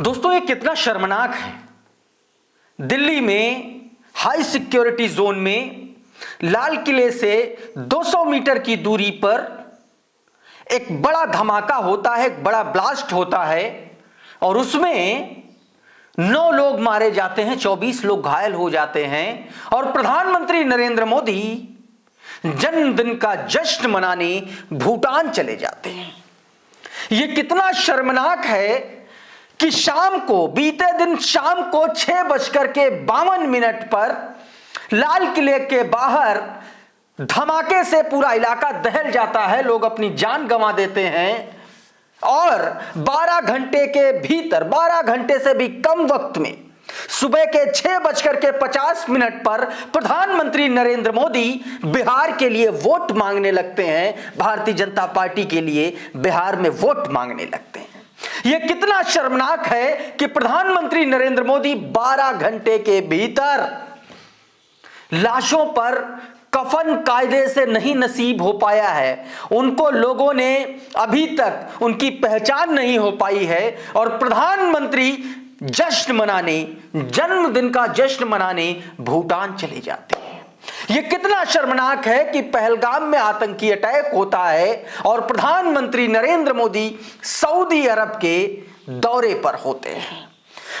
दोस्तों ये कितना शर्मनाक है। दिल्ली में हाई सिक्योरिटी जोन में लाल किले से 200 मीटर की दूरी पर एक बड़ा धमाका होता है, एक बड़ा ब्लास्ट होता है और उसमें 9 लोग मारे जाते हैं, 24 लोग घायल हो जाते हैं और प्रधानमंत्री नरेंद्र मोदी जन्मदिन का जश्न मनाने भूटान चले जाते हैं। यह कितना शर्मनाक है कि बीते दिन शाम को 6:52 पर लाल किले के बाहर धमाके से पूरा इलाका दहल जाता है, लोग अपनी जान गंवा देते हैं और 12 घंटे के भीतर, 12 घंटे से भी कम वक्त में सुबह के 6:50 पर प्रधानमंत्री नरेंद्र मोदी बिहार के लिए वोट मांगने लगते हैं, भारतीय जनता पार्टी के लिए बिहार में वोट मांगने लगते हैं। यह कितना शर्मनाक है कि प्रधानमंत्री नरेंद्र मोदी 12 घंटे के भीतर लाशों पर कफन कायदे से नहीं नसीब हो पाया है, उनको लोगों ने अभी तक उनकी पहचान नहीं हो पाई है और प्रधानमंत्री जश्न मनाने, जन्मदिन का जश्न मनाने भूटान चले जाते हैं। यह कितना शर्मनाक है कि पहलगाम में आतंकी अटैक होता है और प्रधानमंत्री नरेंद्र मोदी सऊदी अरब के दौरे पर होते हैं,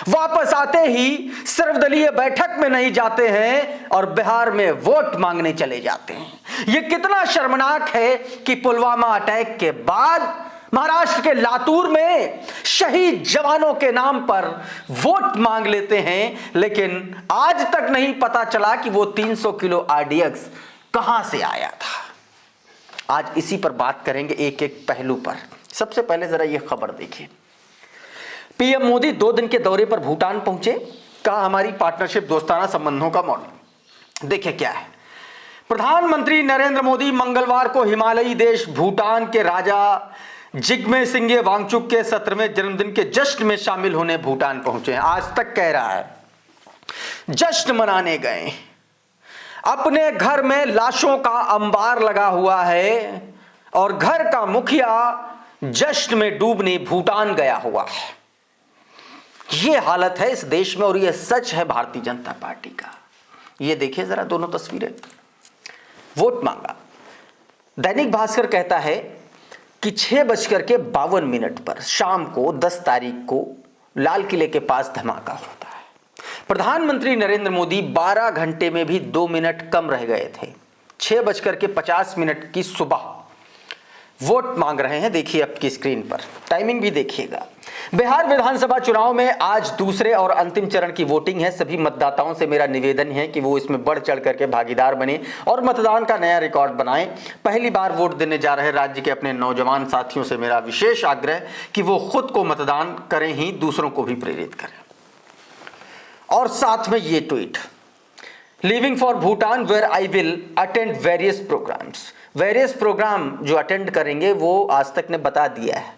वापस आते ही सर्वदलीय बैठक में नहीं जाते हैं और बिहार में वोट मांगने चले जाते हैं। यह कितना शर्मनाक है कि पुलवामा अटैक के बाद महाराष्ट्र के लातूर में शहीद जवानों के नाम पर वोट मांग लेते हैं, लेकिन आज तक नहीं पता चला कि वो 300 किलो आरडीएक्स कहां से आया था। आज इसी पर बात करेंगे, एक एक पहलू पर। सबसे पहले जरा यह खबर देखिए। पीएम मोदी 2 दिन के दौरे पर भूटान पहुंचे, कहा हमारी पार्टनरशिप दोस्ताना संबंधों का मॉडल। देखिए क्या है, प्रधानमंत्री नरेंद्र मोदी मंगलवार को हिमालयी देश भूटान के राजा जिग्मे सिंगे वांगचुक के 17वें जन्मदिन के जश्न में शामिल होने भूटान पहुंचे हैं। आज तक कह रहा है जश्न मनाने गए, अपने घर में लाशों का अंबार लगा हुआ है और घर का मुखिया जश्न में डूबने भूटान गया हुआ है। यह हालत है इस देश में और यह सच है भारतीय जनता पार्टी का। यह देखिए जरा दोनों तस्वीरें। वोट मांगा। दैनिक भास्कर कहता है कि 6:52 पर शाम को 10 तारीख को लाल किले के पास धमाका होता है। प्रधानमंत्री नरेंद्र मोदी 12 घंटे में भी 2 मिनट कम रह गए थे। 6:50 की सुबह वोट मांग रहे हैं। देखिए आपकी स्क्रीन पर टाइमिंग भी देखिएगा। बिहार विधानसभा चुनाव में आज दूसरे और अंतिम चरण की वोटिंग है। सभी मतदाताओं से मेरा निवेदन है कि वो इसमें बढ़ चढ़ करके भागीदार बने और मतदान का नया रिकॉर्ड बनाएं। पहली बार वोट देने जा रहे राज्य के अपने नौजवान साथियों से मेरा विशेष आग्रह कि वो खुद को मतदान करें ही दूसरों को भी प्रेरित करें। और साथ में ये tweet, leaving for Bhutan where I will attend various programs. Various program जो अटेंड करेंगे वो आज तक ने बता दिया है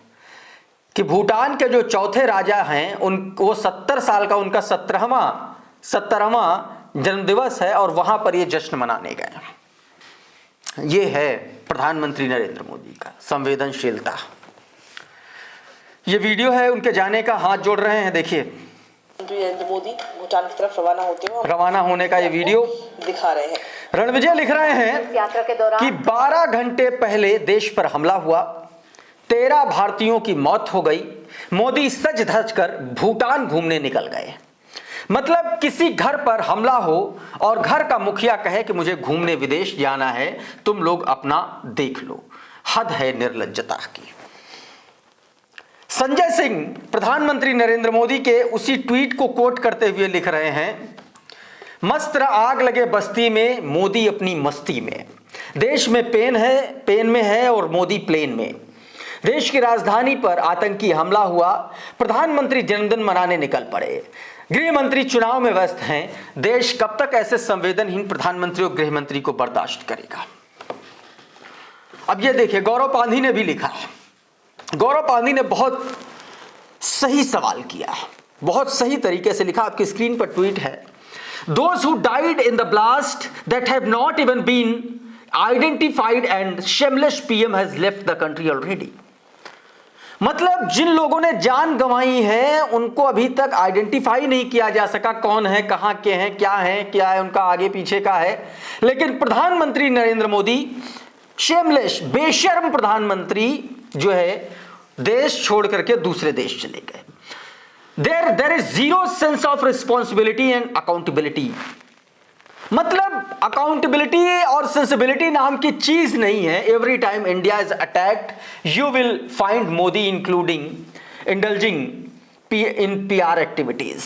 कि भूटान के जो चौथे राजा हैं उनको 70 साल का उनका 17वां जन्मदिवस है और वहां पर ये जश्न मनाने गए। ये है प्रधानमंत्री नरेंद्र मोदी का संवेदनशीलता। ये वीडियो है उनके जाने का, हाथ जोड़ रहे हैं। देखिए नरेंद्र मोदी भूटान की तरफ रवाना होने का ये वीडियो दिखा रहे हैं। रणविजय लिख रहे हैं यात्रा के दौरान कि 12 घंटे पहले देश पर हमला हुआ, 13 भारतीयों की मौत हो गई। मोदी सज धज कर भूटान घूमने निकल गए। मतलब किसी घर पर हमला हो और घर का मुखिया कहे कि मुझे घूमने विदेश जाना है, तुम लोग अपना देख लो। हद है निर्लज्जता की। संजय सिंह प्रधानमंत्री नरेंद्र मोदी के उसी ट्वीट को कोट करते हुए लिख रहे हैं, मस्त आग लगे बस्ती में, मोदी अपनी मस्ती में। देश में पेन में है और मोदी प्लेन में। देश की राजधानी पर आतंकी हमला हुआ, प्रधानमंत्री जन्मदिन मनाने निकल पड़े। गृह मंत्री चुनाव में व्यस्त हैं। देश कब तक ऐसे संवेदनहीन प्रधानमंत्री और गृह मंत्री को बर्दाश्त करेगा। अब ये देखिए, गौरव पांधी ने भी लिखा है। गौरव पांधी ने बहुत सही सवाल किया है, बहुत सही तरीके से लिखा। आपकी स्क्रीन पर ट्वीट है, those who died in the blast that have not even been identified and shameless PM has left the country already। मतलब जिन लोगों ने जान गंवाई है उनको अभी तक आइडेंटिफाई नहीं किया जा सका कौन है, कहां के हैं, क्या है उनका आगे पीछे का है। लेकिन प्रधानमंत्री नरेंद्र मोदी, शेमलेस बेशर्म प्रधानमंत्री जो है, देश छोड़ करके दूसरे देश चले गए। There is zero sense of responsibility and accountability. मतलब अकाउंटेबिलिटी और सेंसिबिलिटी नाम की चीज नहीं है। Every time India is attacked you will find Modi indulging in PR activities.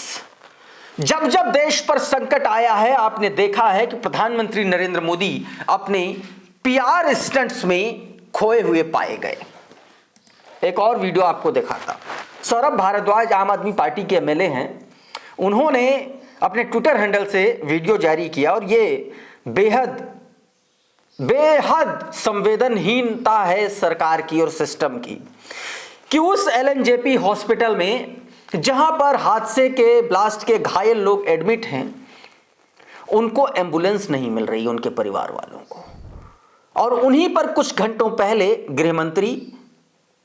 जब जब देश पर संकट आया है, आपने देखा है कि प्रधानमंत्री नरेंद्र मोदी अपने पीआर स्टंट्स में खोए हुए पाए गए। एक और वीडियो आपको दिखाता। सौरभ भारद्वाज आम आदमी पार्टी के एमएलए हैं। उन्होंने अपने ट्विटर हैंडल से वीडियो जारी किया और ये बेहद संवेदनहीनता है सरकार की और सिस्टम की कि उस एलएनजेपी हॉस्पिटल में जहां पर हादसे के ब्लास्ट के घायल लोग एडमिट हैं, उनको एम्बुलेंस नहीं मिल रही उनके परिवार वालों को। और उन्हीं पर कुछ घंटों पहले गृह मंत्री,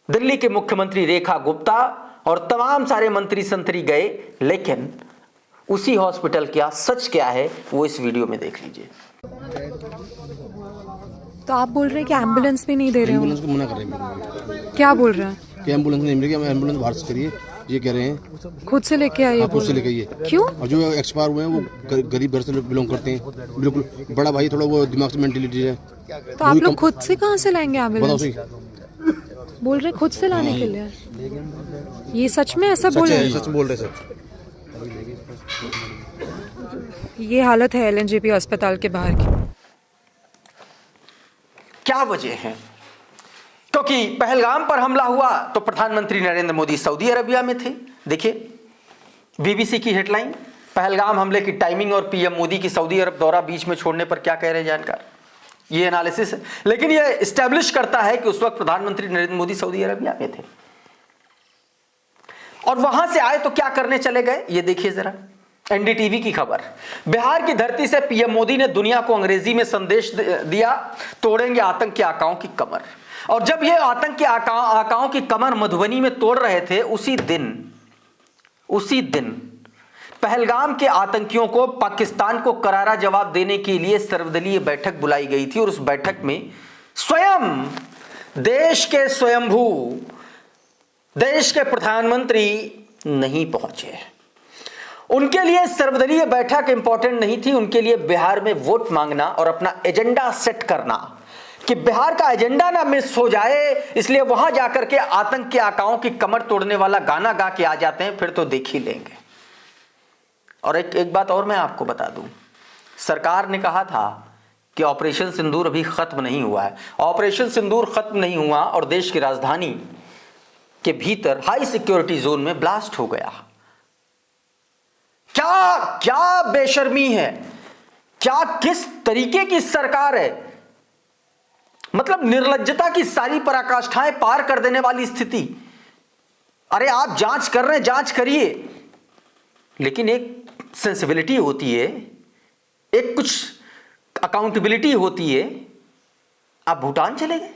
दिल्ली के मुख्यमंत्री रेखा गुप्ता और तमाम सारे मंत्री संतरी गए। लेकिन उसी हॉस्पिटल क्या सच क्या है वो इस वीडियो में देख लीजिए। तो आप बोल रहे हैं कि एम्बुलेंस भी नहीं दे रहे हो? एम्बुलेंस को मना कर रहे हैं। क्या बोल रहे हैं कि एम्बुलेंस नहीं मिलेगी, एम्बुलेंस बाहर से करिए, ये कह रहे हैं। खुद से लेके आइए। खुद से लेके आइए। क्यों? और जो एक्सपायर हुए हैं वो गरीब घर से बिलोंग करते हैं। बिल्कुल बड़ा भाई थोड़ा वो दिमाग से मेंटेलिटी है। तो आप लोग खुद से कहाँ से लाएंगे बताओ एम्बुलेंस? सही। बोल रहे हैं खुद से लाने के लिए। ये सच में ऐसा बोल रहे हैं? सच बोल रहे सर। ये हालत है एलएनजेपी अस्पताल के बाहर की। क्या वजह है? क्योंकि पहलगाम पर हमला हुआ तो प्रधानमंत्री नरेंद्र मोदी सऊदी अरबिया में थे। देखिए बीबीसी की हेडलाइन, पहलगाम हमले की टाइमिंग और पीएम मोदी की सऊदी अरब दौरा बीच में छोड़ने पर क्या कह रहे जानकार। ये एनालिसिस है, लेकिन ये एस्टैब्लिश करता है कि उस वक्त प्रधानमंत्री नरेंद्र मोदी सऊदी अरबिया में थे और वहां से आए तो क्या करने चले गए, ये देखिए जरा। एनडीटीवी की खबर, बिहार की धरती से पीएम मोदी ने दुनिया को अंग्रेजी में संदेश दिया, तोड़ेंगे आतंक के आकाओं की कमर। और जब ये आतंक के आकाओं की कमर मधुबनी में तोड़ रहे थे, उसी दिन पहलगाम के आतंकियों को पाकिस्तान को करारा जवाब देने के लिए सर्वदलीय बैठक बुलाई गई थी। और उस बैठक में स्वयं देश के स्वयंभू देश के प्रधानमंत्री नहीं पहुंचे। उनके लिए सर्वदलीय बैठक इंपॉर्टेंट नहीं थी, उनके लिए बिहार में वोट मांगना और अपना एजेंडा सेट करना कि बिहार का एजेंडा ना मिस हो जाए, इसलिए वहां जाकर के आतंक के आकाओं की कमर तोड़ने वाला गाना गा के आ जाते हैं, फिर तो देख ही लेंगे। और एक बात और मैं आपको बता दूं, सरकार ने कहा था कि ऑपरेशन सिंदूर अभी खत्म नहीं हुआ है। ऑपरेशन सिंदूर खत्म नहीं हुआ और देश की राजधानी के भीतर हाई सिक्योरिटी जोन में ब्लास्ट हो गया। क्या बेशर्मी है, क्या किस तरीके की सरकार है। मतलब निर्लज्जता की सारी पराकाष्ठाएं पार कर देने वाली स्थिति। अरे आप जांच कर रहे हैं, जांच करिए, लेकिन एक सेंसिबिलिटी होती है, एक कुछ अकाउंटेबिलिटी होती है। आप भूटान चले गए,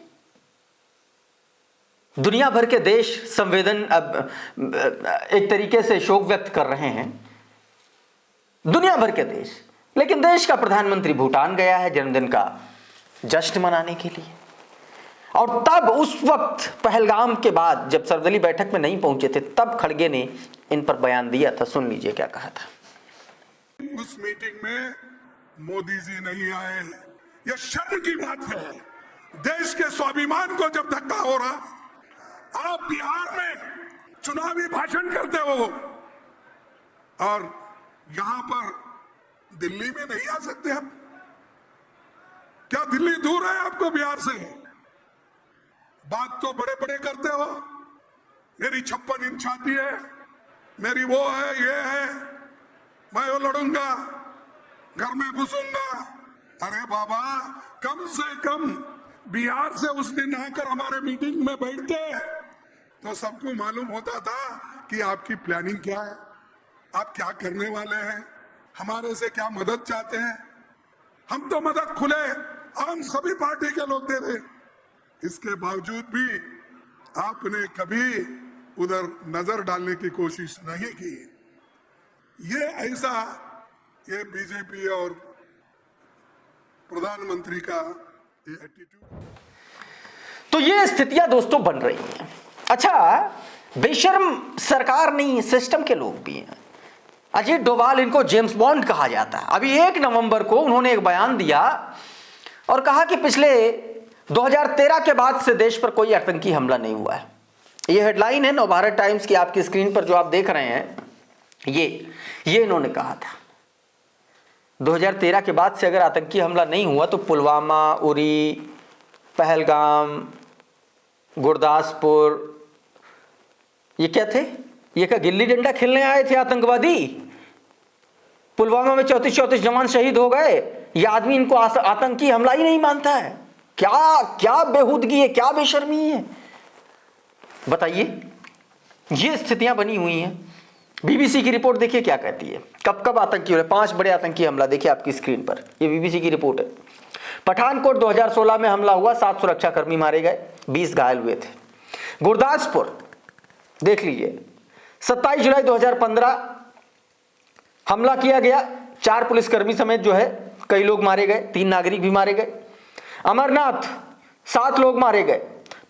दुनिया भर के देश एक तरीके से शोक व्यक्त कर रहे हैं, दुनिया भर के देश, लेकिन देश का प्रधानमंत्री भूटान गया है जन्मदिन का जश्न मनाने के लिए। और तब उस वक्त पहलगाम के बाद जब सर्वदलीय बैठक में नहीं पहुंचे थे, तब खड़गे ने इन पर बयान दिया था। सुन लीजिए क्या कहा था। उस मीटिंग में मोदी जी नहीं आए, यह शर्म की बात है। देश के स्वाभिमान को जब धक्का हो रहा, आप बिहार में चुनावी भाषण करते हो और यहां पर दिल्ली में नहीं आ सकते आप? क्या दिल्ली दूर है आपको बिहार से? बात तो बड़े बड़े करते हो, मेरी 56 इंच छाती है, मेरी वो है, ये है, मैं वो लड़ूंगा, घर में घुसूंगा। अरे बाबा, कम से कम बिहार से उस दिन आकर हमारे मीटिंग में बैठते तो सबको मालूम होता था कि आपकी प्लानिंग क्या है, आप क्या करने वाले हैं, हमारे से क्या मदद चाहते हैं। हम तो मदद खुले आम सभी पार्टी के लोग दे रहे, इसके बावजूद भी आपने कभी उधर नजर डालने की कोशिश नहीं की। ये बीजेपी और प्रधानमंत्री का ये एटीट्यूड। तो ये स्थितियां दोस्तों बन रही हैं। अच्छा, बेशर्म सरकार नहीं, सिस्टम के लोग भी हैं। अजीत डोभाल, इनको जेम्स बॉन्ड कहा जाता है। अभी 1 नवंबर को उन्होंने एक बयान दिया और कहा कि पिछले 2013 के बाद से देश पर कोई आतंकी हमला नहीं हुआ है। ये हेडलाइन है नवभारत टाइम्स की, आपकी स्क्रीन पर जो आप देख रहे हैं, ये इन्होंने कहा था। 2013 के बाद से अगर आतंकी हमला नहीं हुआ तो पुलवामा, उरी, पहलगाम, गुरदासपुर, ये क्या थे? ये क्या गिल्ली डंडा खेलने आए थे आतंकवादी? पुलवामा में 34 जवान शहीद हो गए। ये आदमी इनको आतंकी हमला ही नहीं मानता है। क्या बेहूदगी है, क्या बेशर्मी है, बताइए। ये स्थितियां बनी हुई हैं। बीबीसी की रिपोर्ट देखिए क्या कहती है, कब आतंकी हो रहे। 5 बड़े आतंकी हमला देखिए आपकी स्क्रीन पर, ये बीबीसी की रिपोर्ट है। पठानकोट 2016 में हमला हुआ, 7 सुरक्षाकर्मी मारे गए, 20 घायल हुए थे। गुरदासपुर देख लीजिए, 27 जुलाई 2015 हमला किया गया, 4 पुलिसकर्मी समेत जो है कई लोग मारे गए, 3 नागरिक भी मारे गए। अमरनाथ 7 लोग मारे गए।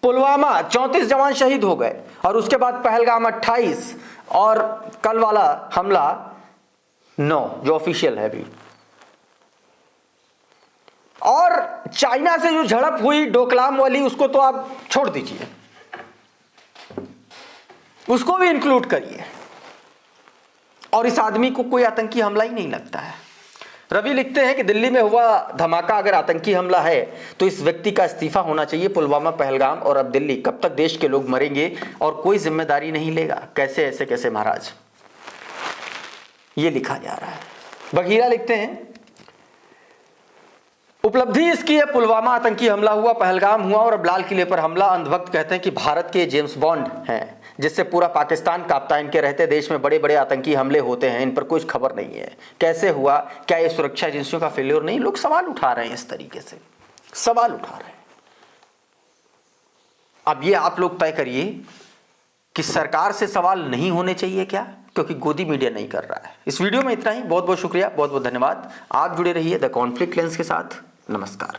पुलवामा 34 जवान शहीद हो गए। और उसके बाद पहलगाम 28 और कल वाला हमला 9 जो ऑफिशियल है अभी। और चाइना से जो झड़प हुई डोकलाम वाली, उसको तो आप छोड़ दीजिए, उसको भी इंक्लूड करिए। और इस आदमी को कोई आतंकी हमला ही नहीं लगता है। रवि लिखते हैं कि दिल्ली में हुआ धमाका अगर आतंकी हमला है तो इस व्यक्ति का इस्तीफा होना चाहिए। पुलवामा, पहलगाम और अब दिल्ली, कब तक देश के लोग मरेंगे और कोई जिम्मेदारी नहीं लेगा? कैसे महाराज, ये लिखा जा रहा है। बघीरा लिखते हैं उपलब्धि इसकी है, पुलवामा आतंकी हमला हुआ, पहलगाम हुआ और अब लाल किले पर हमला। अंधभक्त कहते हैं कि भारत के जेम्स बॉन्ड हैं, जिससे पूरा पाकिस्तान कांपता है। इनके रहते देश में बड़े बड़े आतंकी हमले होते हैं, इन पर कुछ खबर नहीं है। कैसे हुआ? क्या ये सुरक्षा एजेंसियों का फेल्योर नहीं? लोग सवाल उठा रहे हैं, इस तरीके से सवाल उठा रहे हैं। अब ये आप लोग तय करिए कि सरकार से सवाल नहीं होने चाहिए क्या, क्योंकि गोदी मीडिया नहीं कर रहा है। इस वीडियो में इतना ही। बहुत बहुत शुक्रिया, बहुत बहुत धन्यवाद। आप जुड़े रहिए द कॉन्फ्लिक्ट लेंस के साथ। नमस्कार।